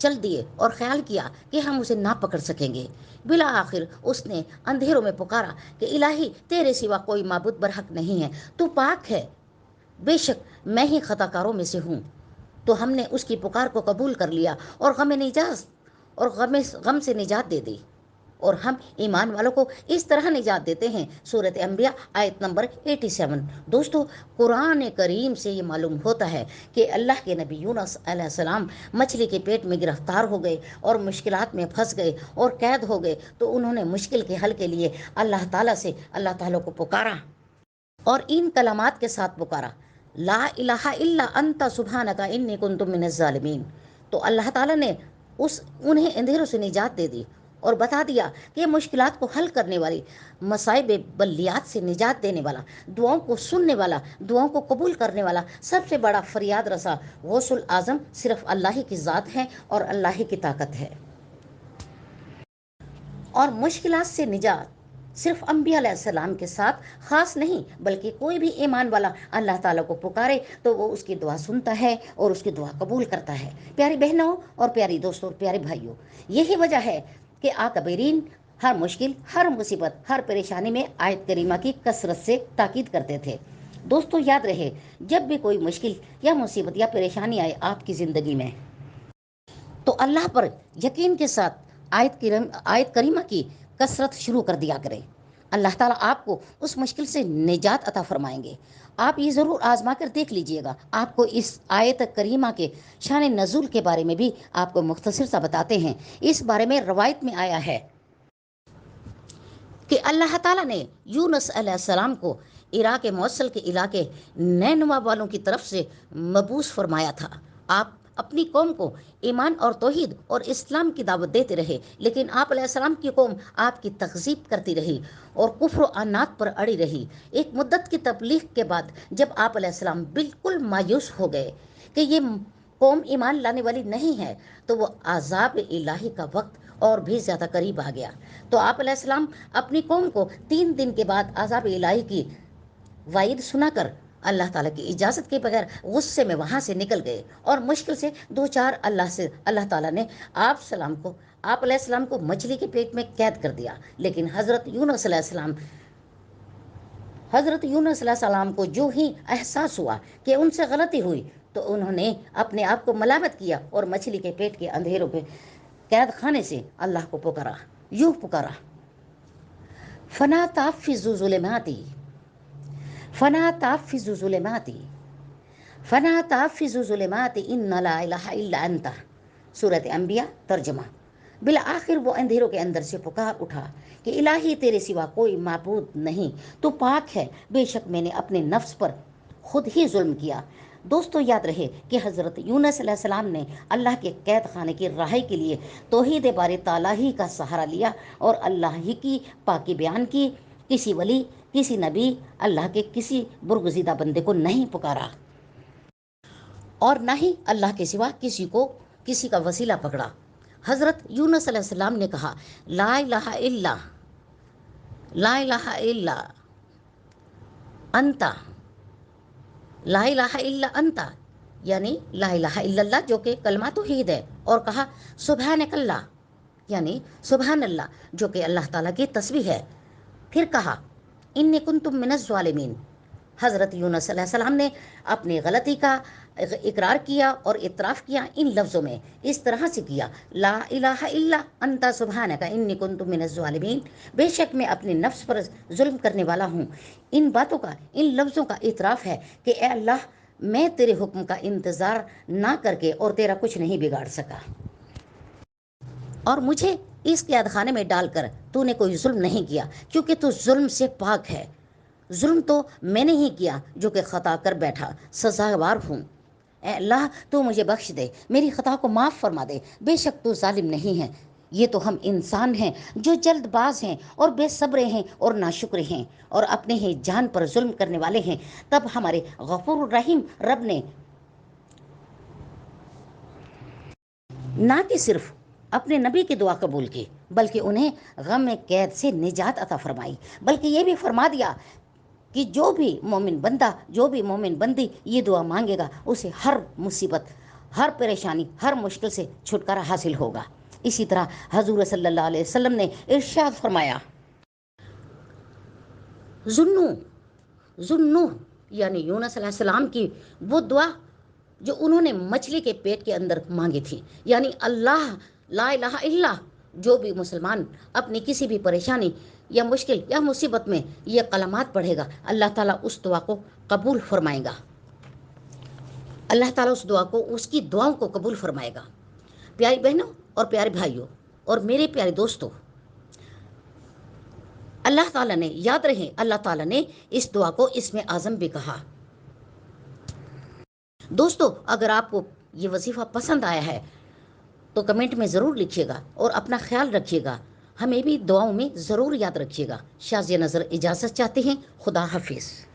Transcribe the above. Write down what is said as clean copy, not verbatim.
چل دیے اور خیال کیا کہ ہم اسے نہ پکڑ سکیں گے۔ بالآخر اس نے اندھیروں میں پکارا کہ الہی تیرے سوا کوئی معبود برحق نہیں ہے، تو پاک ہے، بے شک میں ہی خطا کاروں میں سے ہوں۔ تو ہم نے اس کی پکار کو قبول کر لیا اور غم سے نجات دے دی، اور ہم ایمان والوں کو اس طرح نجات دیتے ہیں۔ سورۃ انبیاء آیت نمبر 87۔ دوستو، قرآن کریم سے یہ معلوم ہوتا ہے کہ اللہ کے نبی یونس علیہ السلام مچھلی کے پیٹ میں گرفتار ہو گئے اور مشکلات میں پھنس گئے اور قید ہو گئے، تو انہوں نے مشکل کے حل کے لیے اللہ تعالیٰ کو پکارا اور ان کلمات کے ساتھ پکارا: لا الہ الا انت سبحانک انی کنت من الظالمین۔ تو اللہ تعالیٰ نے انہیں اندھیروں سے نجات دے دی اور بتا دیا کہ مشکلات کو حل کرنے والی، مصائب بلیات سے نجات دینے والا، دعاؤں کو سننے والا، دعاؤں کو قبول کرنے والا، سب سے بڑا فریاد رسا، غوث العظم صرف اللہ ہی کی ذات ہے اور اللہ ہی کی طاقت ہے۔ اور مشکلات سے نجات صرف انبیاء علیہ السلام کے ساتھ خاص نہیں، بلکہ کوئی بھی ایمان والا اللہ تعالیٰ کو پکارے تو وہ اس کی دعا سنتا ہے اور اس کی دعا قبول کرتا ہے۔ پیاری بہنوں اور پیاری دوستوں اور پیارے بھائیوں، یہی وجہ ہے کہ اکابرین ہر مشکل، ہر مصیبت، ہر پریشانی میں آیت کریمہ کی کثرت سے تاکید کرتے تھے۔ دوستو یاد رہے، جب بھی کوئی مشکل یا مصیبت یا پریشانی آئے آپ کی زندگی میں، تو اللہ پر یقین کے ساتھ آیت کریمہ کی کثرت شروع کر دیا کریں۔ اللہ تعالیٰ آپ کو اس مشکل سے نجات عطا فرمائیں گے۔ آپ یہ ضرور آزما کر دیکھ لیجئے گا۔ آپ کو اس آیت کریمہ کے شان نزول کے بارے میں بھی آپ کو مختصر سا بتاتے ہیں۔ اس بارے میں روایت میں آیا ہے کہ اللہ تعالیٰ نے یونس علیہ السلام کو عراق موصل کے علاقے نینوا والوں کی طرف سے مبعوث فرمایا تھا۔ آپ اپنی قوم کو ایمان اور توحید اور اسلام کی دعوت دیتے رہے، لیکن آپ علیہ السلام کی قوم آپ کی تکذیب کرتی رہی اور کفر و عناد پر اڑی رہی۔ ایک مدت کی تبلیغ کے بعد جب آپ علیہ السلام بالکل مایوس ہو گئے کہ یہ قوم ایمان لانے والی نہیں ہے، تو وہ عذاب الہی کا وقت اور بھی زیادہ قریب آ گیا۔ تو آپ علیہ السلام اپنی قوم کو 3 دن کے بعد عذاب الہی کی وعید سنا کر اللہ تعالیٰ کی اجازت کے بغیر غصے میں وہاں سے نکل گئے، اور مشکل سے 2-4 اللہ تعالیٰ نے آپ علیہ السلام کو مچھلی کے پیٹ میں قید کر دیا۔ لیکن حضرت یونس علیہ السلام کو جو ہی احساس ہوا کہ ان سے غلطی ہوئی، تو انہوں نے اپنے آپ کو ملامت کیا اور مچھلی کے پیٹ کے اندھیروں پہ قید خانے سے اللہ کو پکارا، یوں پکارا: فنادى في الظلمات ان لا الہ الا انت۔ سورۃ انبیاء ترجمہ: بالآخر وہ اندھیروں کے اندر سے پکار اٹھا کہ الہی تیرے سوا کوئی معبود نہیں، تو پاک ہے، بے شک میں نے اپنے نفس پر خود ہی ظلم کیا۔ دوستو یاد رہے کہ حضرت یونس علیہ السلام نے اللہ کے قید خانے کی رہائی کے لیے توحید باری تعالیٰ ہی کا سہارا لیا اور اللہ ہی کی پاکی بیان کی، کسی ولی، کسی نبی، اللہ کے کسی برگزیدہ بندے کو نہیں پکارا، اور نہ ہی اللہ کے سوا کسی کا وسیلہ پکڑا۔ حضرت یونس علیہ السلام نے کہا: لا الہ الا انت، یعنی لا الہ الا اللہ، جو کہ کلمہ توحید ہے، اور کہا سبحانک اللہ، یعنی سبحان اللہ، جو کہ اللہ تعالیٰ کی تسبیح ہے۔ پھر کہا انی کنت من الظالمین۔ حضرت یونس علیہ السلام نے اپنی غلطی کا اقرار کیا اور اعتراف کیا ان لفظوں میں، اس طرح سے کیا: لا الہ الا انت سبحانک انی کنت من الظالمین، بے شک میں اپنے نفس پر ظلم کرنے والا ہوں۔ ان لفظوں کا اعتراف ہے کہ اے اللہ، میں تیرے حکم کا انتظار نہ کر کے اور تیرا کچھ نہیں بگاڑ سکا، اور مجھے اس قید خانے میں ڈال کر تو نے کوئی ظلم نہیں کیا، کیونکہ تو ظلم سے پاک ہے۔ ظلم تو میں نے ہی کیا جو کہ خطا کر بیٹھا، سزاوار ہوں۔ اے اللہ، تو مجھے بخش دے، میری خطا کو معاف فرما دے، بے شک تو ظالم نہیں ہے۔ یہ تو ہم انسان ہیں جو جلد باز ہیں اور بے صبرے ہیں اور ناشکرے ہیں اور اپنے ہی جان پر ظلم کرنے والے ہیں۔ تب ہمارے غفور الرحیم رب نے نہ کہ صرف اپنے نبی کی دعا قبول کی، بلکہ انہیں غم قید سے نجات عطا فرمائی، بلکہ یہ بھی فرما دیا کہ جو بھی مومن بندی یہ دعا مانگے گا، اسے ہر مصیبت، ہر پریشانی ہر مشکل سے چھٹکارا حاصل ہوگا۔ اسی طرح حضور صلی اللہ علیہ وسلم نے ارشاد فرمایا، ذُنُّ یعنی یونس علیہ السلام کی وہ دعا جو انہوں نے مچھلی کے پیٹ کے اندر مانگی تھی، یعنی اللہ لا الہ الا، جو بھی مسلمان اپنی کسی بھی پریشانی یا مشکل یا مصیبت میں یہ کلمات پڑھے گا، اللہ تعالیٰ اس دعا کو قبول فرمائے گا، اللہ تعالیٰ اس دعا کو، اس کی دعاؤں کو قبول فرمائے گا۔ پیاری بہنوں اور پیارے بھائیوں اور میرے پیارے دوستوں، اللہ تعالیٰ نے، یاد رہے، اللہ تعالیٰ نے اس دعا کو اسم اعظم بھی کہا۔ دوستو، اگر آپ کو یہ وظیفہ پسند آیا ہے تو کمنٹ میں ضرور لکھیے گا اور اپنا خیال رکھیے گا، ہمیں بھی دعاؤں میں ضرور یاد رکھیے گا۔ شازیہ نظر اجازت چاہتے ہیں، خدا حافظ۔